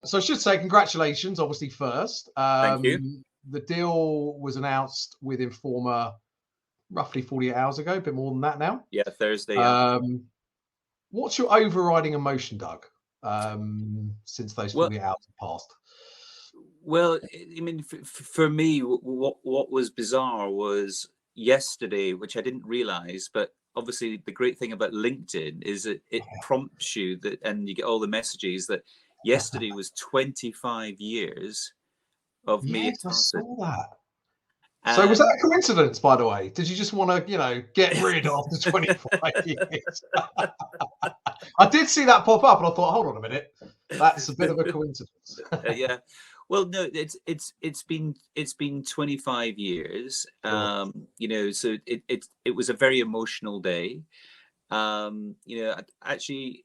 So I should say congratulations, obviously, first. Thank you. The deal was announced with Informa roughly 48 hours ago, a bit more than that now. Yeah, Thursday. Yeah. What's your overriding emotion, Doug, since those 48 hours have passed? Well, I mean, for me, what was bizarre was yesterday, which I didn't realize, but obviously the great thing about LinkedIn is that it prompts you that, and you get all the messages that yesterday was 25 years of me at Yes, I Tarsus. saw that. So was that a coincidence, by the way? Did you just want to, get rid after 25 years? I did see that pop up, and I thought, hold on a minute, that's a bit of a coincidence. Yeah. Well, no, it's been 25 years. Sure. So it was a very emotional day. Actually,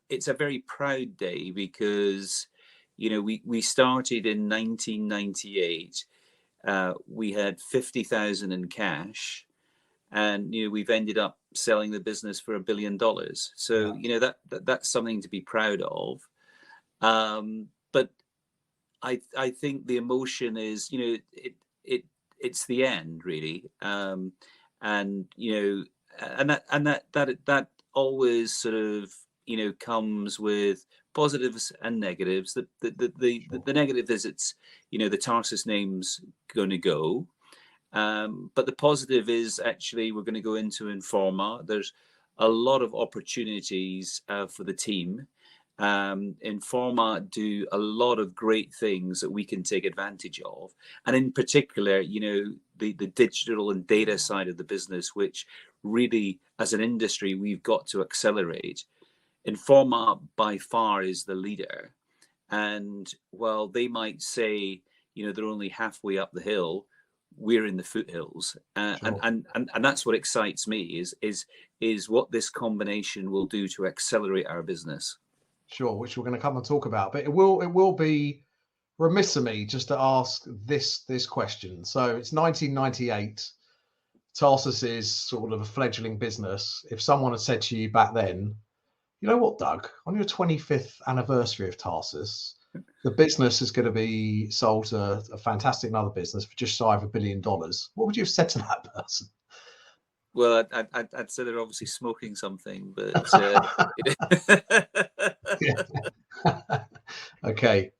it's a very proud day because, we started in 1998. We had 50,000 in cash, and we've ended up selling the business for $1 billion. So that's something to be proud of. But I think the emotion is it's the end, really, and that always sort of comes with positives and negatives. The negative is it's the Tarsus name's going to go, but the positive is actually we're going to go into Informa. There's a lot of opportunities for the team. Informa do a lot of great things that we can take advantage of, and in particular, the digital and data side of the business, which really, as an industry, we've got to accelerate. Informa by far is the leader, and while they might say they're only halfway up the hill, we're in the foothills, Sure. and that's what excites me is what this combination will do to accelerate our business. Sure, which we're going to come and talk about, but it will be remiss of me just to ask this question. So it's 1998. Tarsus is sort of a fledgling business. If someone had said to you back then, you know what, Doug, on your 25th anniversary of Tarsus, the business is going to be sold to a fantastic another business for just shy of $1 billion, what would you have said to that person? Well, I'd say they're obviously smoking something, but okay.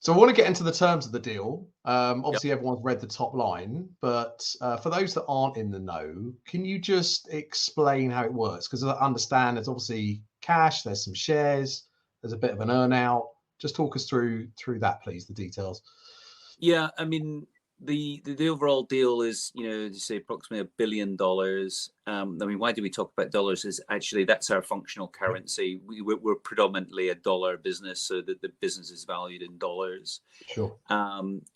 So I want to get into the terms of the deal. Obviously, everyone's read the top line, but for those that aren't in the know, can you just explain how it works? Because I understand there's obviously cash, there's some shares, there's a bit of an earn-out. Just talk us through that, please, the details. Yeah, I mean, the overall deal is, you say approximately $1 billion. I mean, why do we talk about dollars? Is actually that's our functional currency. We're predominantly a dollar business, so that the business is valued in dollars. Sure.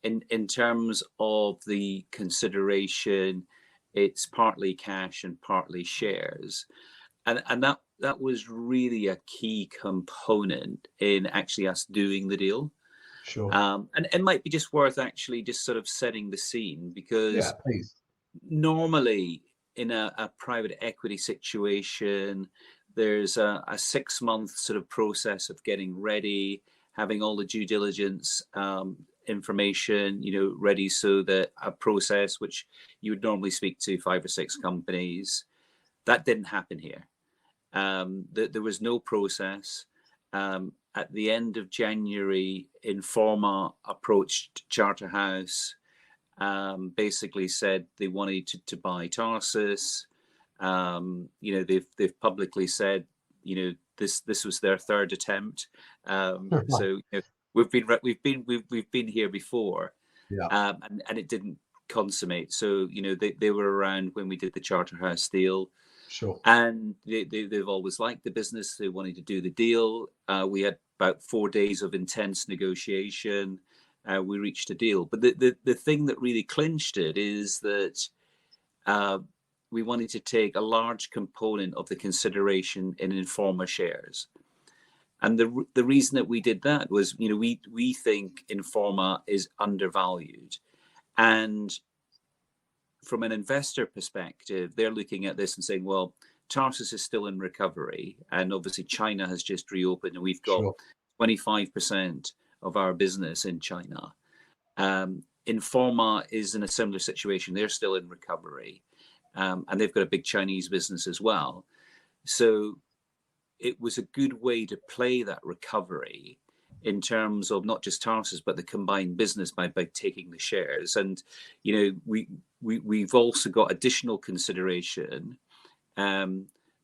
In terms of the consideration, it's partly cash and partly shares, and that was really a key component in actually us doing the deal. Sure. And it might be just worth actually just sort of setting the scene, because please. Normally in a private equity situation, there's a 6-month sort of process of getting ready, having all the due diligence information, ready, so that a process which you would normally speak to 5 or 6 companies, that didn't happen here. There was no process. At the end of January, Informa approached Charterhouse, basically said they wanted to buy Tarsus. They've publicly said, this was their 3rd attempt. So we've been here before, and it didn't consummate. So they were around when we did the Charterhouse deal. Sure. And they've always liked the business. They wanted to do the deal. We had about 4 days of intense negotiation. We reached a deal. But the thing that really clinched it is that we wanted to take a large component of the consideration in Informa shares. And the reason that we did that was, we think Informa is undervalued. And from an investor perspective, they're looking at this and saying, well, Tarsus is still in recovery, and obviously China has just reopened, and we've got 25% of our business in China. Informa is in a similar situation. They're still in recovery, and they've got a big Chinese business as well. So it was a good way to play that recovery in terms of not just Tarsus, but the combined business by taking the shares. And, we've also got additional consideration,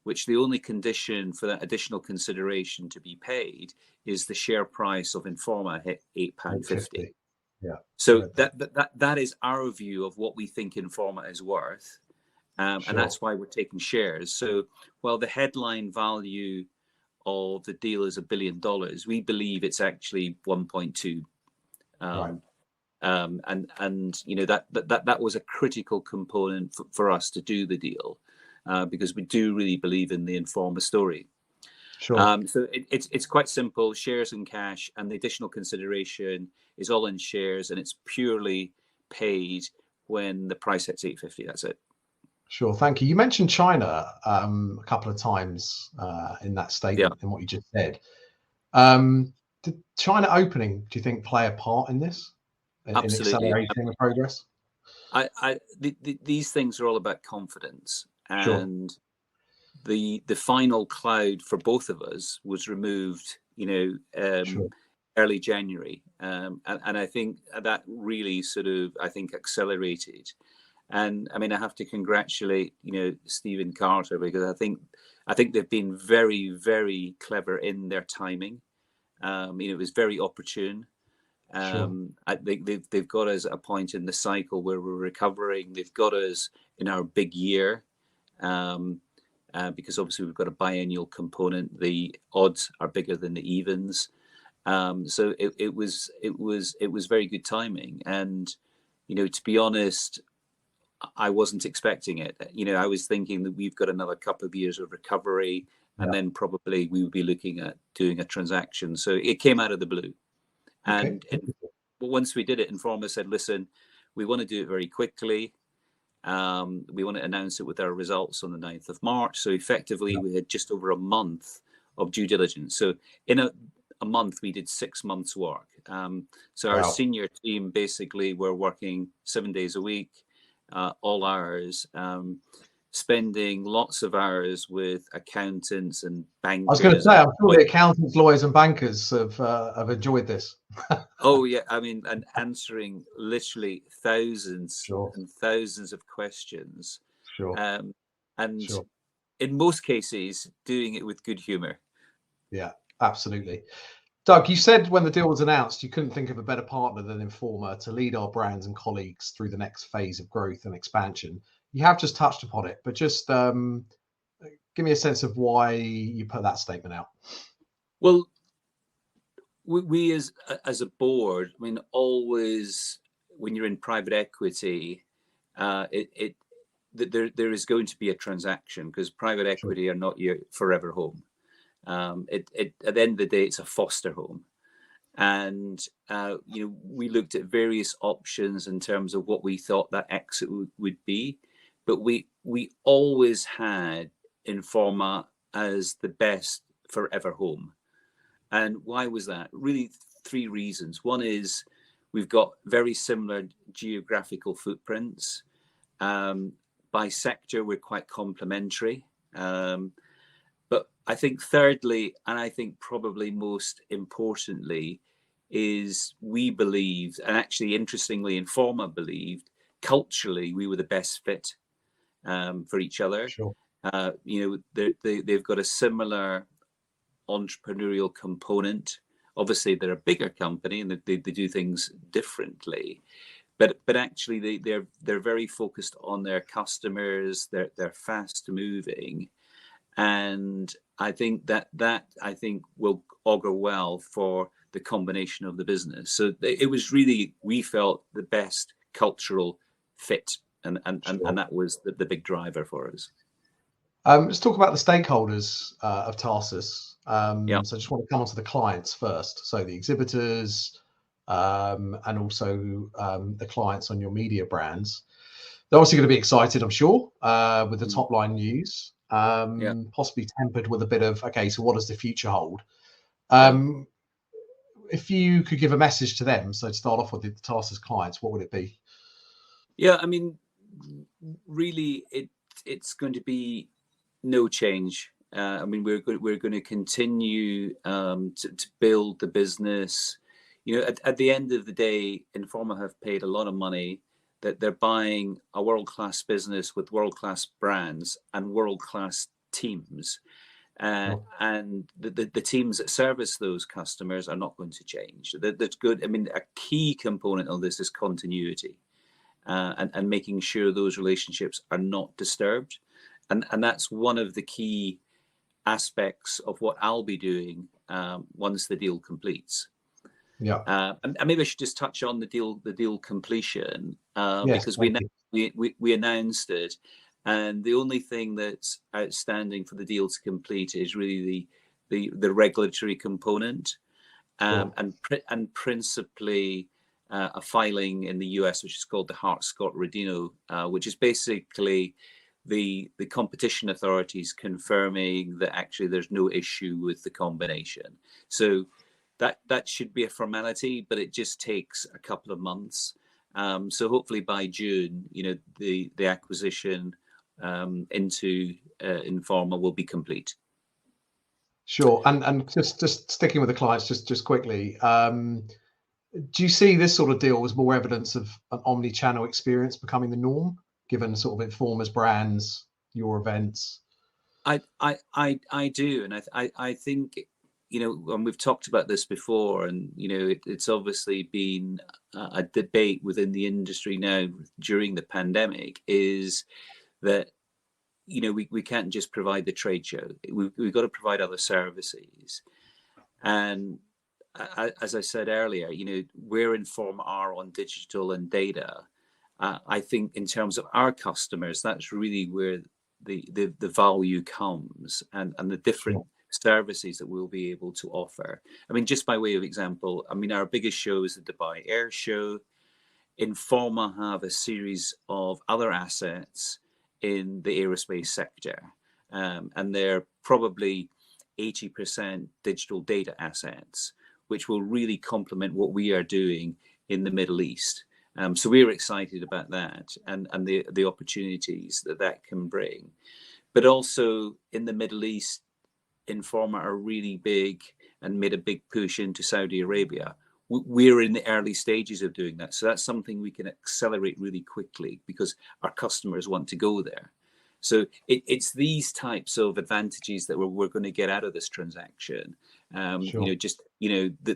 which the only condition for that additional consideration to be paid is the share price of Informa hit £8.50. Yeah. So that is our view of what we think Informa is worth. And that's why we're taking shares. So while the headline value of the deal is $1 billion, we believe it's actually 1.2. Right. And that was a critical component for us to do the deal, because we do really believe in the Informa story. Sure. So it's quite simple: shares and cash, and the additional consideration is all in shares, and it's purely paid when the price hits $8.50. That's it. Sure, thank you. You mentioned China a couple of times in that statement, in what you just said. Did China opening, do you think, play a part in this? Absolutely. In accelerating the progress? These things are all about confidence, and the final cloud for both of us was removed, early January, and I think that really accelerated. And I mean, I have to congratulate, Stephen Carter, because I think they've been very, very clever in their timing. It was very opportune. I think they've got us at a point in the cycle where we're recovering. They've got us in our big year, because obviously we've got a biennial component. The odds are bigger than the evens. So it was very good timing. And, to be honest, I wasn't expecting it. I was thinking that we've got another couple of years of recovery, and then probably we would be looking at doing a transaction. So it came out of the blue. And once we did it, Informa said, listen, we want to do it very quickly. We want to announce it with our results on the 9th of March. So effectively, we had just over a month of due diligence. So in a month, we did 6 months work. So our senior team basically were working 7 days a week, all hours, spending lots of hours with accountants and bankers. I was going to say, I'm sure the accountants, lawyers, and bankers have enjoyed this. Oh yeah, I mean, and answering literally thousands and thousands of questions. And in most cases, doing it with good humor. Yeah, absolutely. Doug, you said when the deal was announced, you couldn't think of a better partner than Informa to lead our brands and colleagues through the next phase of growth and expansion. You have just touched upon it, but just give me a sense of why you put that statement out. Well, we as a board, I mean, always when you're in private equity, there is going to be a transaction, because private equity are not your forever home. At the end of the day, it's a foster home. And, we looked at various options in terms of what we thought that exit would be. But we always had Informa as the best forever home. And why was that? Really 3 reasons. One is we've got very similar geographical footprints. By sector, we're quite complementary. But I think thirdly, and I think probably most importantly, is we believed, and actually interestingly, Informa believed, culturally we were the best fit for each other. They've got a similar entrepreneurial component. Obviously, they're a bigger company and they do things differently. But actually, they're very focused on their customers. They're fast moving. And I think that will augur well for the combination of the business. So it was really, we felt, the best cultural fit, and that was the big driver for us. Let's talk about the stakeholders of Tarsus. So I just want to come on to the clients first. So the exhibitors and also the clients on your media brands. They're obviously going to be excited, I'm sure, with the top line news. Possibly tempered with a bit of, okay, so what does the future hold? if you could give a message to them, so to start off with the Tarsus clients, what would it be? Yeah, I mean, really, it's going to be no change. I mean, we're going to continue to build the business. You know, at the end of the day, Informa have paid a lot of money, that they're buying a world-class business with world-class brands and world-class teams. And the teams that service those customers are not going to change. That's good. I mean, a key component of this is continuity, and making sure those relationships are not disturbed. And that's one of the key aspects of what I'll be doing once the deal completes. Yeah. And maybe I should just touch on the deal completion, Yes, because we announced it, and the only thing that's outstanding for the deal to complete is really the regulatory component, and principally a filing in the US, which is called the Hart-Scott-Rodino, which is basically the competition authorities confirming that actually there's no issue with the combination. So that should be a formality, but it just takes a couple of months. So hopefully by June, you know, the acquisition into Informa will be complete. Sure. And just sticking with the clients, just quickly, do you see this sort of deal as more evidence of an omni-channel experience becoming the norm, given sort of Informa's brands, your events? I do, and I think, you know, and we've talked about this before, and you know, it's obviously been a debate within the industry now during the pandemic, is that, you know, we can't just provide the trade show. We've got to provide other services. And as I said earlier, you know, where Informa are on digital and data, I think in terms of our customers, that's really where the value comes, and the different services that we'll be able to offer. I mean, just by way of example, I mean, our biggest show is the Dubai Air Show. Informa have a series of other assets in the aerospace sector, and they're probably 80% digital data assets, which will really complement what we are doing in the Middle East. So we're excited about that, and the opportunities that can bring. But also in the Middle East, Informa are really big and made a big push into Saudi Arabia. We're in the early stages of doing that. So that's something we can accelerate really quickly because our customers want to go there. So it's these types of advantages that we're going to get out of this transaction. You know, just, you know,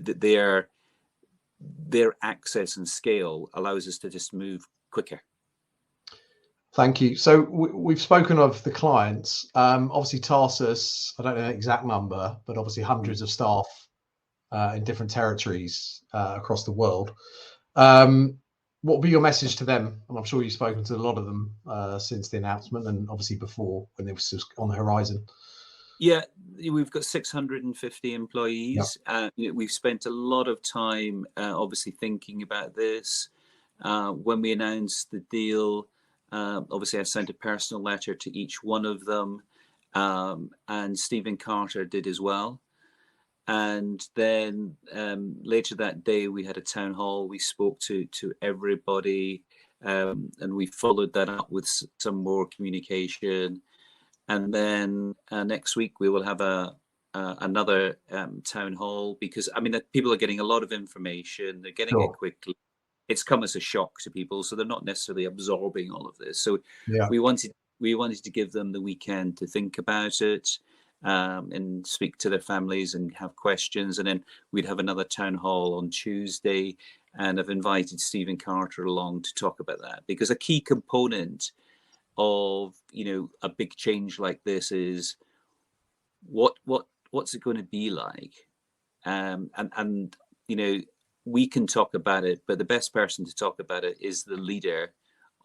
their access and scale allows us to just move quicker. Thank you. So we've spoken of the clients. Obviously, Tarsus, I don't know the exact number, but obviously hundreds of staff in different territories across the world. What would be your message to them? And I'm sure you've spoken to a lot of them since the announcement, and obviously before, when it was on the horizon. Yeah, we've got 650 employees. You know, we've spent a lot of time, obviously, thinking about this. When we announced the deal, obviously, I sent a personal letter to each one of them, and Stephen Carter did as well. And then later that day, we had a town hall. We spoke to everybody, and we followed that up with some more communication. And then next week we will have another town hall, because I mean, people are getting a lot of information. They're getting it quickly. It's come as a shock to people, so they're not necessarily absorbing all of this. So we wanted to give them the weekend to think about it, and speak to their families and have questions. And then we'd have another town hall on Tuesday, and I've invited Stephen Carter along to talk about that, because a key component of, you know, a big change like this is what's it going to be like, and you know, we can talk about it, but the best person to talk about it is the leader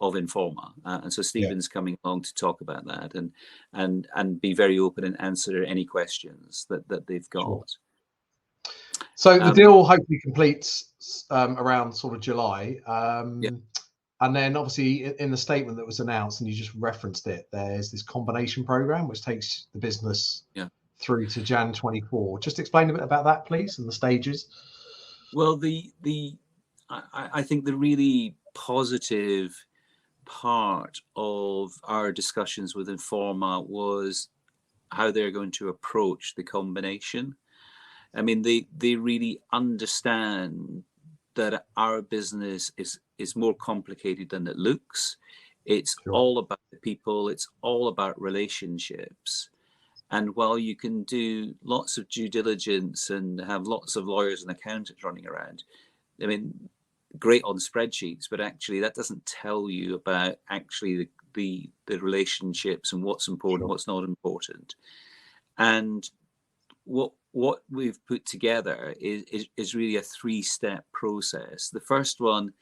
of Informa, and so Stephen's coming along to talk about that and be very open and answer any questions that they've got. Sure. So the deal hopefully completes around sort of July. And then obviously in the statement that was announced, and you just referenced it, there's this combination program which takes the business through to Jan 24. Just explain a bit about that, please, and the stages. Well, I think the really positive part of our discussions with Informa was how they're going to approach the combination. I mean, they really understand that our business is more complicated than it looks. It's all about the people. It's all about relationships. And while you can do lots of due diligence and have lots of lawyers and accountants running around, I mean, great on spreadsheets, but actually that doesn't tell you about actually the relationships and what's important, what's not important. And what we've put together is really a 3-step process. The first one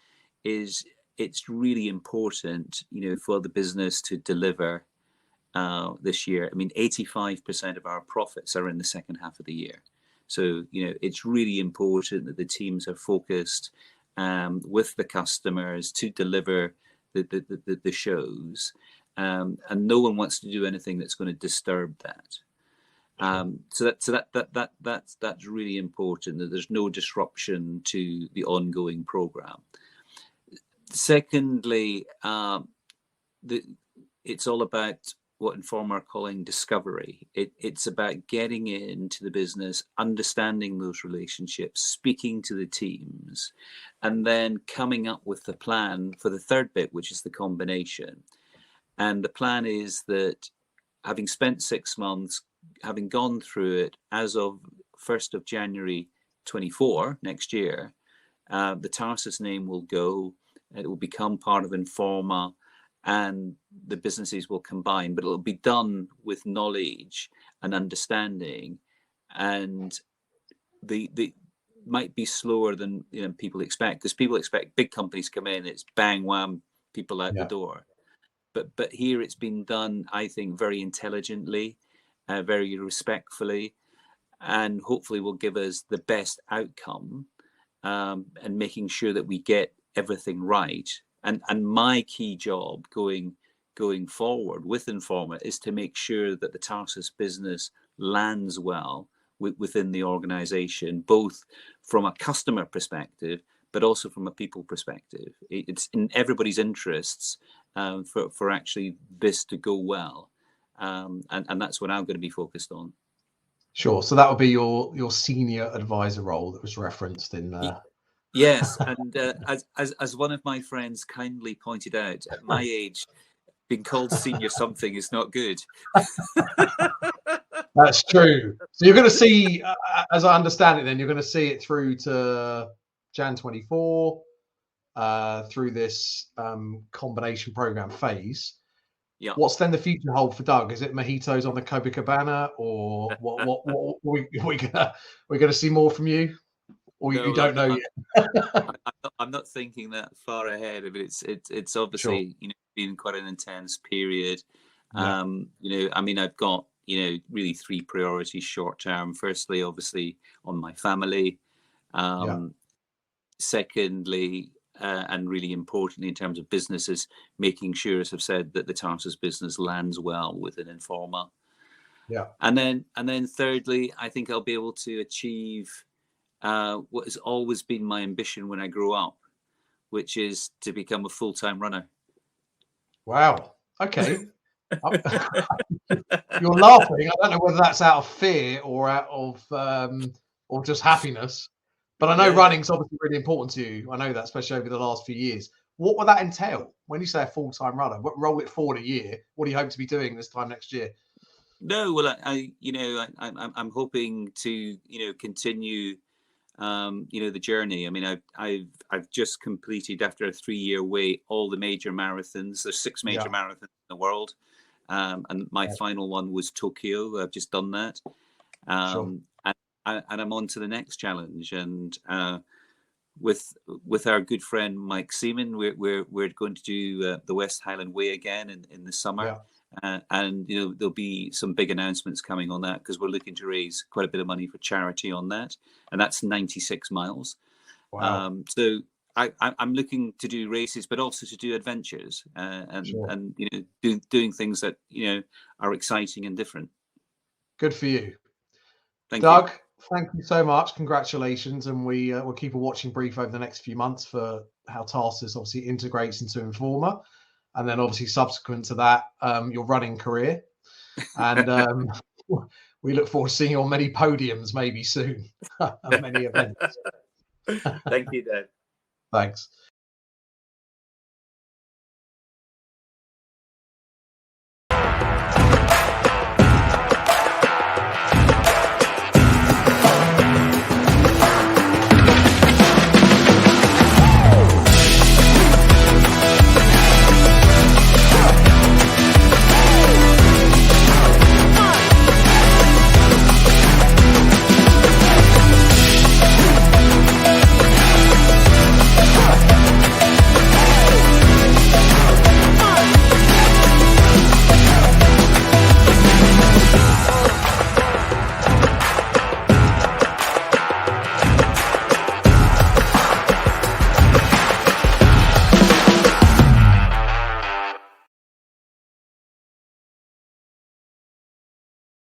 is it's really important, for the business to deliver this year. I mean, 85% of our profits are in the second half of the year. So, it's really important that the teams are focused with the customers to deliver the shows. And no one wants to do anything that's going to disturb that. So that's really important, that there's no disruption to the ongoing program. Secondly, it's all about what Informa are calling discovery. It's about getting into the business, understanding those relationships, speaking to the teams, and then coming up with the plan for the third bit, which is the combination. And the plan is that having spent 6 months, having gone through it as of 1st of January 24 next year, the Tarsus name will go, it will become part of Informa, and the businesses will combine, but it'll be done with knowledge and understanding, and the might be slower than people expect, because people expect big companies come in, it's bang wham, people out the door. But here it's been done, I think, very intelligently, very respectfully, and hopefully will give us the best outcome, and making sure that we get everything right. And my key job going forward with Informa is to make sure that the Tarsus business lands well within the organization, both from a customer perspective, but also from a people perspective. It's in everybody's interests for actually this to go well. And that's what I'm going to be focused on. Sure. So that would be your senior advisor role that was referenced in there. Yes, and as one of my friends kindly pointed out, at my age, being called senior something is not good. That's true. So you're going to see, as I understand it, then you're going to see it through to Jan 24, through this combination program phase. Yeah. What's then the future hold for Doug? Is it mojitos on the Copacabana, or what we're going to see more from you? Or no, you don't know yet? I'm not thinking that far ahead. I mean, it's obviously been quite an intense period. Yeah. I mean, I've got really 3 priorities short term. Firstly, obviously on my family. Secondly, and really importantly in terms of businesses, making sure, as I've said, that the Tarsus business lands well within Informa. Yeah. And then thirdly, I think I'll be able to achieve what has always been my ambition when I grew up, which is to become a full-time runner. Wow. Okay. You're laughing. I don't know whether that's out of fear or out of or just happiness, but I know running's obviously really important to you. I know that, especially over the last few years. What would that entail when you say a full-time runner? Roll it forward a year. What do you hope to be doing this time next year? No, well, I'm hoping to continue the journey. I mean, I've just completed, after a 3-year wait, all the major marathons. There's 6 major marathons in the world, and my final one was Tokyo. I've just done that, and I'm on to the next challenge. And with our good friend Mike Seaman, we're going to do the West Highland Way again in the summer. Yeah. And there'll be some big announcements coming on that, because we're looking to raise quite a bit of money for charity on that, and that's 96 miles. Wow. So I'm looking to do races, but also to do adventures, and doing things that are exciting and different. Good for you. Thank Doug, you. thank you so much. Congratulations, and we'll keep a watching brief over the next few months for how Tarsus obviously integrates into Informa, and then obviously subsequent to that, your running career, and we look forward to seeing you on many podiums maybe soon, and many events. Thank you, Dan. Thanks.